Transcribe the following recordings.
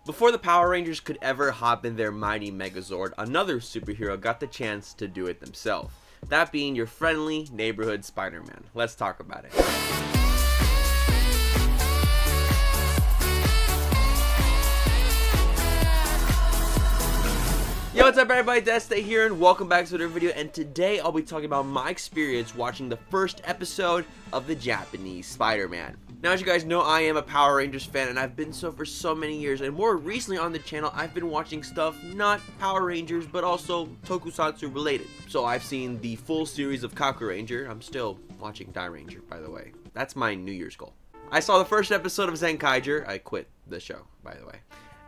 Before the Power Rangers could ever hop in their mighty Megazord, another superhero got the chance to do it themselves. That being your friendly neighborhood Spider-Man. Let's talk about it. Yo, what's up everybody, it's Este here and welcome back to another video, and today I'll be talking about my experience watching the first episode of the Japanese Spider-Man. Now, as you guys know, I am a Power Rangers fan and I've been so for so many years, and more recently on the channel I've been watching stuff not Power Rangers but also tokusatsu related. So I've seen the full series of Kaku Ranger. I'm still watching Dai Ranger, by the way. That's my New Year's goal. I saw the first episode of Zenkaiger. I quit the show, by the way.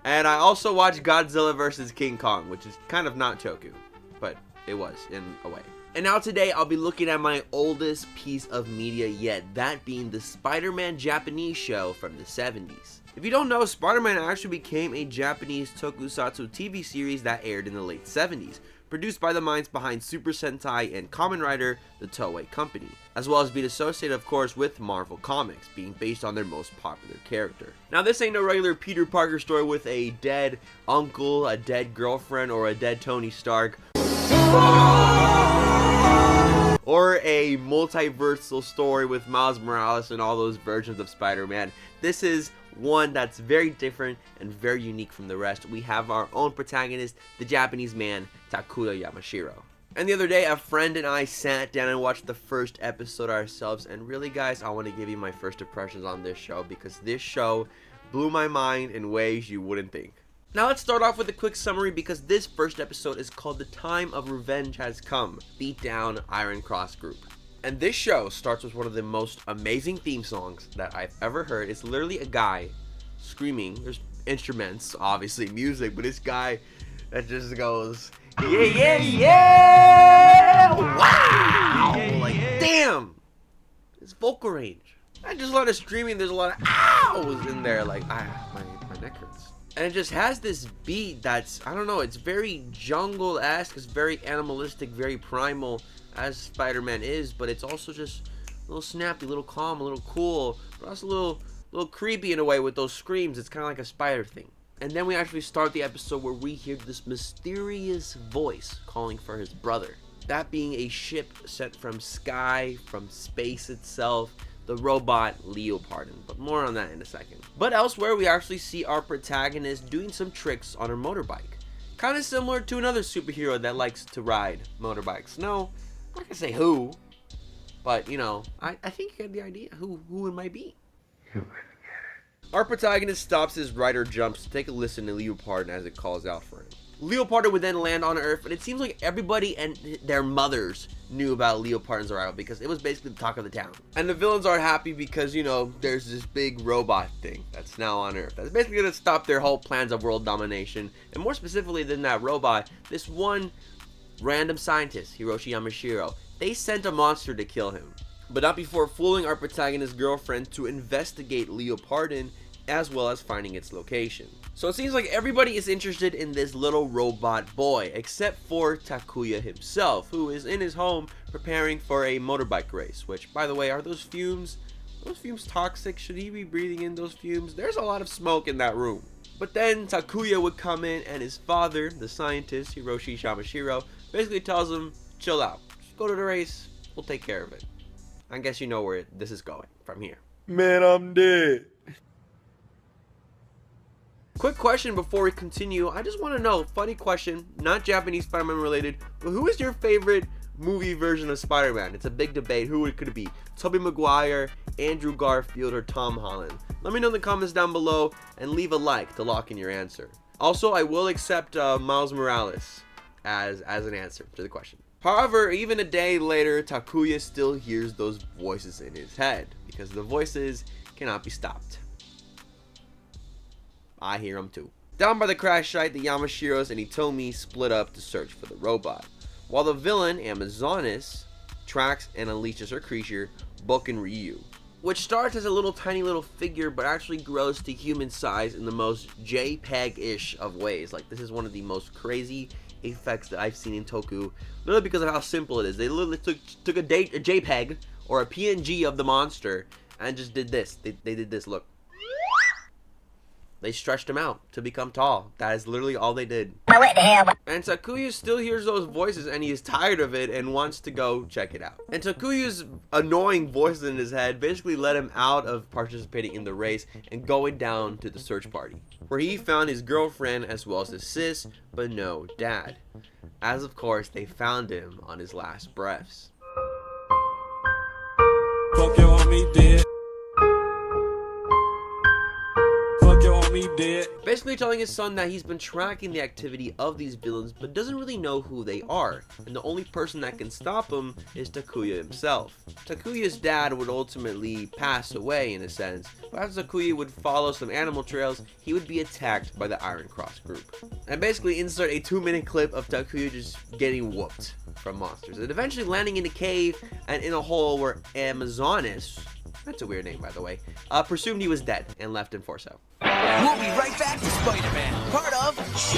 And I also watched Godzilla vs. King Kong, which is kind of not Toku, but it was in a way. And now today I'll be looking at my oldest piece of media yet, that being the Spider-Man Japanese show from the 70s. If you don't know, Spider-Man actually became a Japanese tokusatsu TV series that aired in the late 70s, produced by the minds behind Super Sentai and Kamen Rider, the Toei company, as well as being associated of course with Marvel Comics, being based on their most popular character. Now this ain't no regular Peter Parker story with a dead uncle, a dead girlfriend, or a dead Tony Stark, or a multiversal story with Miles Morales and all those versions of Spider-Man. This is one that's very different and very unique from the rest. We have our own protagonist, the Japanese man, Takuya Yamashiro. And the other day, a friend and I sat down and watched the first episode ourselves, and really guys, I want to give you my first impressions on this show, because this show blew my mind in ways you wouldn't think. Now let's start off with a quick summary, because this first episode is called The Time of Revenge Has Come, Beat Down Iron Cross Group. And this show starts with one of the most amazing theme songs that I've ever heard. It's literally a guy screaming. There's instruments, obviously music, but this guy that just goes, yeah, yeah, yeah, wow, like damn, it's vocal range. And just a lot of screaming, there's a lot of ows in there, like my neck hurts. And it just has this beat that's, I don't know, it's very jungle-esque, it's very animalistic, very primal, as Spider-Man is, but it's also just a little snappy, a little calm, a little cool, but also a little creepy in a way with those screams. It's kind of like a spider thing. And then we actually start the episode where we hear this mysterious voice calling for his brother. That being a ship sent from Sky, from space itself, the robot Leopardon, but more on that in a second. But elsewhere, we actually see our protagonist doing some tricks on her motorbike. Kind of similar to another superhero that likes to ride motorbikes. No, I'm not gonna say who, but you know, I think you get the idea who it might be. Our protagonist stops his rider jumps to take a listen to Leopardon as it calls out for him. Leopardon would then land on Earth, but it seems like everybody and their mothers knew about Leopardon's arrival because it was basically the talk of the town. And the villains are happy because, you know, there's this big robot thing that's now on Earth that's basically going to stop their whole plans of world domination. And more specifically than that robot, this one random scientist, Hiroshi Yamashiro, they sent a monster to kill him. But not before fooling our protagonist's girlfriend to investigate Leopardon, as well as finding its location. So it seems like everybody is interested in this little robot boy, except for Takuya himself, who is in his home preparing for a motorbike race. Which, by the way, are those fumes toxic? Should he be breathing in those fumes? There's a lot of smoke in that room. But then Takuya would come in and his father, the scientist, Hiroshi Yamashiro, basically tells him, chill out, just go to the race, we'll take care of it. I guess you know where this is going from here. Man, I'm dead. Quick question before we continue. I just want to know, funny question, not Japanese Spider-Man related, but who is your favorite movie version of Spider-Man? It's a big debate. Who could it be? Tobey Maguire, Andrew Garfield, or Tom Holland? Let me know in the comments down below and leave a like to lock in your answer. Also, I will accept Miles Morales as an answer to the question. However, even a day later, Takuya still hears those voices in his head because the voices cannot be stopped. I hear them too. Down by the crash site, the Yamashiros and Hitomi split up to search for the robot, while the villain, Amazonis, tracks and unleashes her creature, Boken Ryu, which starts as a little tiny little figure but actually grows to human size in the most JPEG-ish of ways. Like, this is one of the most crazy effects that I've seen in Toku, literally because of how simple it is. They literally took a JPEG or a PNG of the monster and just did this. They did this, look. They stretched him out to become tall. That is literally all they did. And Takuya still hears those voices and he is tired of it and wants to go check it out. And Takuya's annoying voices in his head basically let him out of participating in the race and going down to the search party, where he found his girlfriend as well as his sis, but no dad. As of course they found him on his last breaths. Fuck your homie dead. Fuck your homie dead. Basically telling his son that he's been tracking the activity of these villains but doesn't really know who they are, and the only person that can stop him is Takuya himself. Takuya's dad would ultimately pass away in a sense, but as Takuya would follow some animal trails, he would be attacked by the Iron Cross group. And basically insert a 2-minute clip of Takuya just getting whooped from monsters, and eventually landing in a cave and in a hole where Amazonas, that's a weird name by the way, presumed he was dead and left him for so. We'll be right back to Spider-Man, part of Este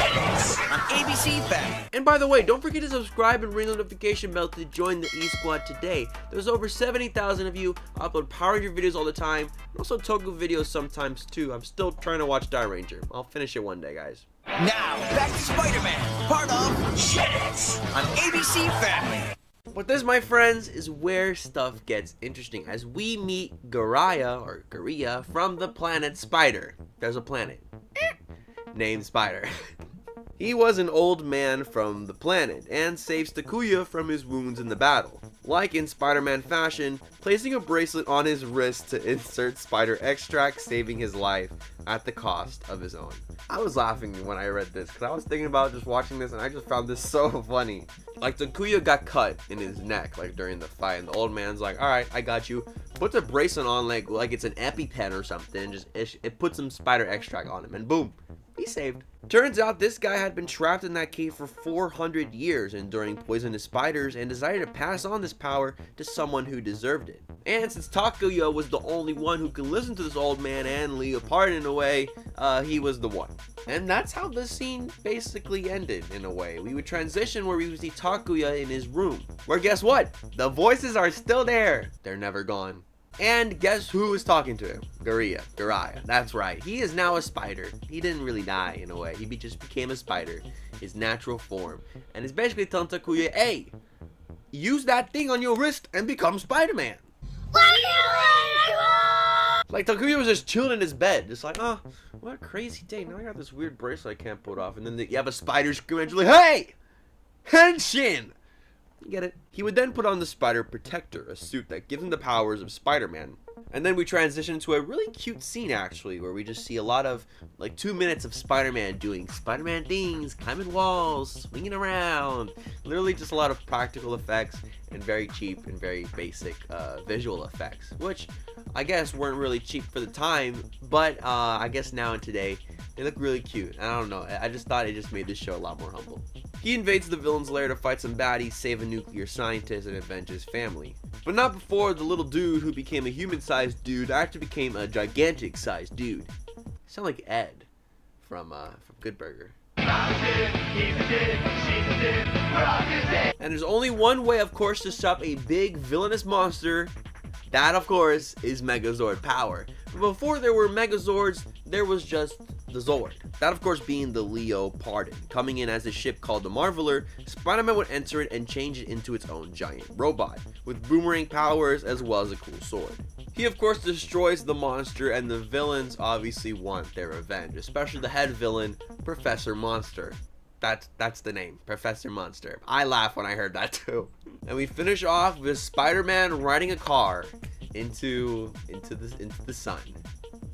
on ABC Family. And by the way, don't forget to subscribe and ring the notification bell to join the E-Squad today. There's over 70,000 of you. I upload Power Ranger videos all the time, and also Toku videos sometimes too. I'm still trying to watch Die Ranger. I'll finish it one day, guys. Now, back to Spider-Man, part of Este on ABC Family. But this, my friends, is where stuff gets interesting as we meet Gariya from the planet Spider. There's a planet named Spider. He was an old man from the planet and saves Takuya from his wounds in the battle. Like in Spider-Man fashion, placing a bracelet on his wrist to insert spider extract, saving his life at the cost of his own. I was laughing when I read this because I was thinking about just watching this and I just found this so funny. Like Takuya got cut in his neck like during the fight and the old man's like, alright, I got you. Puts a bracelet on like it's an EpiPen or something and just it puts some spider extract on him and boom, he's saved. Turns out this guy had been trapped in that cave for 400 years, enduring poisonous spiders, and decided to pass on this power to someone who deserved it. And since Takuya was the only one who could listen to this old man and Leopard in a way, he was the one. And that's how the scene basically ended in a way. We would transition where we would see Takuya in his room, where guess what? The voices are still there. They're never gone. And guess who is talking to him? Gariya. That's right. He is now a spider. He didn't really die in a way. He just became a spider. His natural form. And is basically telling Takuya, hey, use that thing on your wrist and become Spider-Man. Like Takuya was just chilling in his bed. Just like, oh, what a crazy day. Now I got this weird bracelet I can't put off. And then you have a spider scream at you like, hey! Henshin! You get it? He would then put on the Spider Protector, a suit that gives him the powers of Spider-Man. And then we transition to a really cute scene actually, where we just see a lot of, like 2 minutes of Spider-Man doing Spider-Man things, climbing walls, swinging around. Literally just a lot of practical effects and very cheap and very basic visual effects, which I guess weren't really cheap for the time, but I guess now and today, they look really cute. I don't know, I just thought it just made this show a lot more humble. He invades the villain's lair to fight some baddies, save a nuclear scientist, and avenge his family. But not before the little dude who became a human-sized dude actually became a gigantic-sized dude. You sound like Ed from Good Burger. And there's only one way, of course, to stop a big villainous monster. That, of course, is Megazord power. But before there were Megazords, there was just the Zord. That, of course, being the Leopard. Coming in as a ship called the Marveler, Spider-Man would enter it and change it into its own giant robot, with boomerang powers as well as a cool sword. He, of course, destroys the monster, and the villains obviously want their revenge, especially the head villain, Professor Monster. That's the name, Professor Monster. I laughed when I heard that too. And we finish off with Spider-Man riding a car into the sun,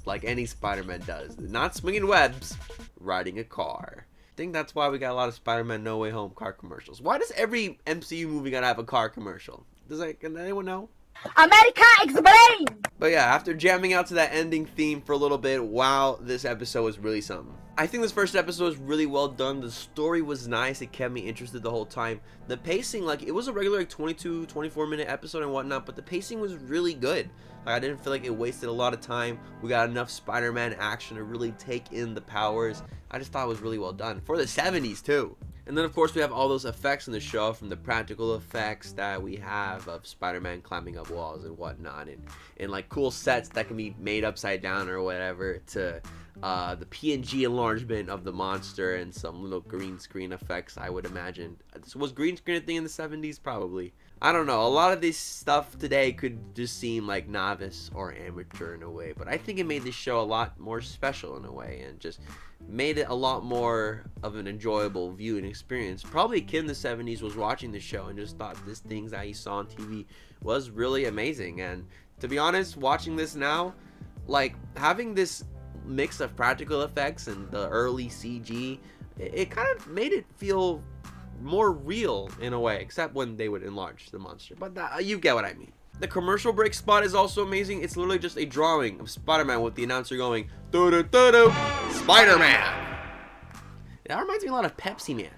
like any Spider-Man does. Not swinging webs, riding a car. I think that's why we got a lot of Spider-Man No Way Home car commercials. Why does every MCU movie gotta have a car commercial? Can anyone know? America, explain! But yeah, after jamming out to that ending theme for a little bit, wow, this episode was really something. I think this first episode was really well done. The story was nice. It kept me interested the whole time. The pacing, like, it was a regular 22, 24-minute episode and whatnot, but the pacing was really good. Like, I didn't feel like it wasted a lot of time. We got enough Spider-Man action to really take in the powers. I just thought it was really well done. For the 70s, too. And then, of course, we have all those effects in the show, from the practical effects that we have of Spider-Man climbing up walls and whatnot, and like cool sets that can be made upside down or whatever, to the PNG enlargement of the monster, and some little green screen effects, I would imagine. Was green screen a thing in the 70s? Probably. I don't know. A lot of this stuff today could just seem like novice or amateur in a way, but I think it made this show a lot more special in a way, and just made it a lot more of an enjoyable viewing experience. Probably a kid in the 70s was watching the show and just thought this things that he saw on TV was really amazing. And to be honest, watching this now, like having this mix of practical effects and the early CG, it kind of made it feel more real in a way, except when they would enlarge the monster, but you get what I mean. The commercial break spot is also amazing. It's literally just a drawing of Spider-Man with the announcer going doo-doo-doo-doo, Spider-Man. That reminds me a lot of Pepsi Man.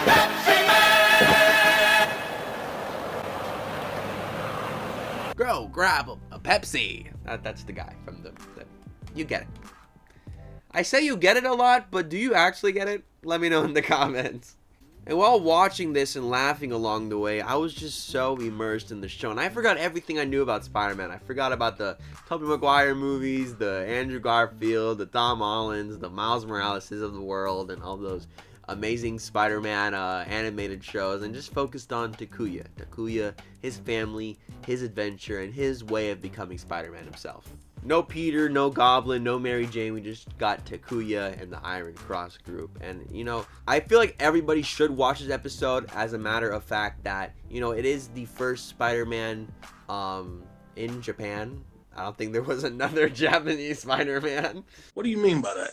Pepsi Man! Go grab a Pepsi. That's the guy from the you get it. I say you get it a lot, but do you actually get it? Let me know in the comments. And while watching this and laughing along the way, I was just so immersed in the show. And I forgot everything I knew about Spider-Man. I forgot about the Tobey Maguire movies, the Andrew Garfield, the Tom Hollands, the Miles Moraleses of the world, and all those amazing Spider-Man animated shows. And just focused on Takuya. Takuya, his family, his adventure, and his way of becoming Spider-Man himself. No Peter, no Goblin, no Mary Jane. We just got Takuya and the Iron Cross group. And, you know, I feel like everybody should watch this episode, as a matter of fact that, you know, it is the first Spider-Man in Japan. I don't think there was another Japanese Spider-Man. What do you mean by that?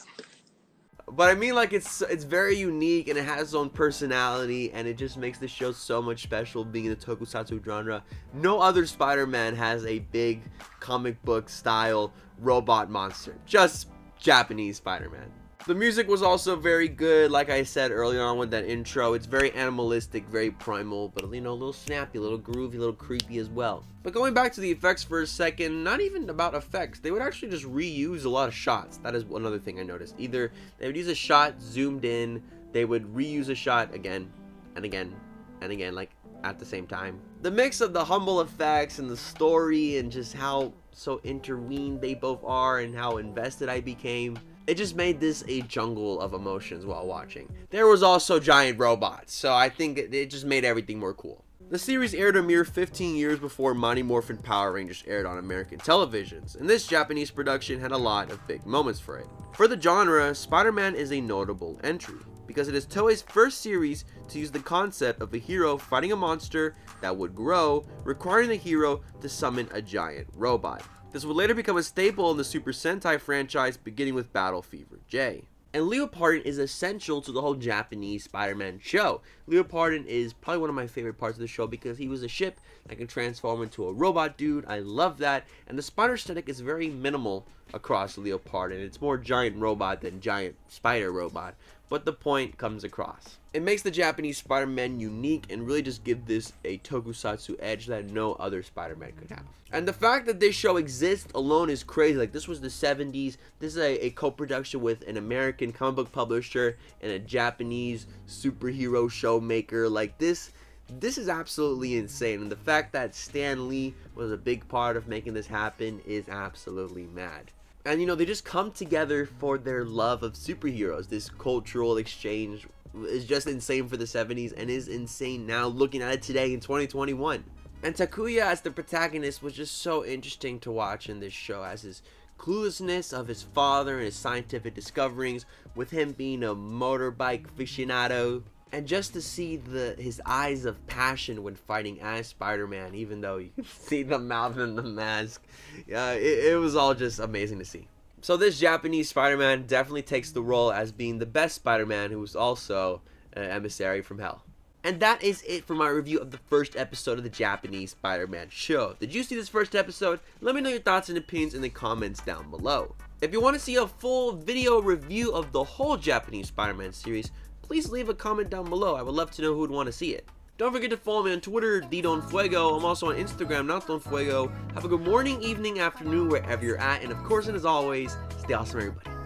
But I mean, like, it's very unique, and it has its own personality, and it just makes the show so much special being in the tokusatsu genre. No other Spider-Man has a big comic book style robot monster. Just Japanese Spider-Man. The music was also very good, like I said earlier on with that intro. It's very animalistic, very primal, but, you know, a little snappy, a little groovy, a little creepy as well. But going back to the effects for a second, not even about effects. They would actually just reuse a lot of shots. That is another thing I noticed. Either they would use a shot zoomed in, they would reuse a shot again and again and again, like at the same time. The mix of the humble effects and the story and just how so intertwined they both are and how invested I became, it just made this a jungle of emotions while watching. There was also giant robots, so I think it just made everything more cool. The series aired a mere 15 years before Mighty Morphin Power Rangers aired on American televisions, and this Japanese production had a lot of big moments for it. For the genre, Spider-Man is a notable entry, because it is Toei's first series to use the concept of a hero fighting a monster that would grow, requiring the hero to summon a giant robot. This would later become a staple in the Super Sentai franchise, beginning with Battle Fever J. And Leopardon is essential to the whole Japanese Spider-Man show. Leopardon is probably one of my favorite parts of the show because he was a ship that can transform into a robot dude. I love that. And the spider aesthetic is very minimal across Leopardon. It's more giant robot than giant spider robot. But the point comes across. It makes the Japanese Spider-Man unique and really just give this a tokusatsu edge that no other Spider-Man could have. And the fact that this show exists alone is crazy. Like, this was the 70s. This is a co-production with an American comic book publisher and a Japanese superhero show maker. Like, this is absolutely insane. And the fact that Stan Lee was a big part of making this happen is absolutely mad. And, you know, they just come together for their love of superheroes. This cultural exchange is just insane for the 70s and is insane now looking at it today in 2021. And Takuya as the protagonist was just so interesting to watch in this show, as his cluelessness of his father and his scientific discoveries, with him being a motorbike aficionado. And just to see his eyes of passion when fighting as Spider-Man, even though you can see the mouth and the mask. It was all just amazing to see. So this Japanese Spider-Man definitely takes the role as being the best Spider-Man, who was also an emissary from hell. And that is it for my review of the first episode of the Japanese Spider-Man show. Did you see this first episode? Let me know your thoughts and opinions in the comments down below. If you want to see a full video review of the whole Japanese Spider-Man series, please leave a comment down below. I would love to know who would want to see it. Don't forget to follow me on Twitter, ddonfuego. I'm also on Instagram, notdonfuego. Have a good morning, evening, afternoon, wherever you're at. And of course, and as always, stay awesome, everybody.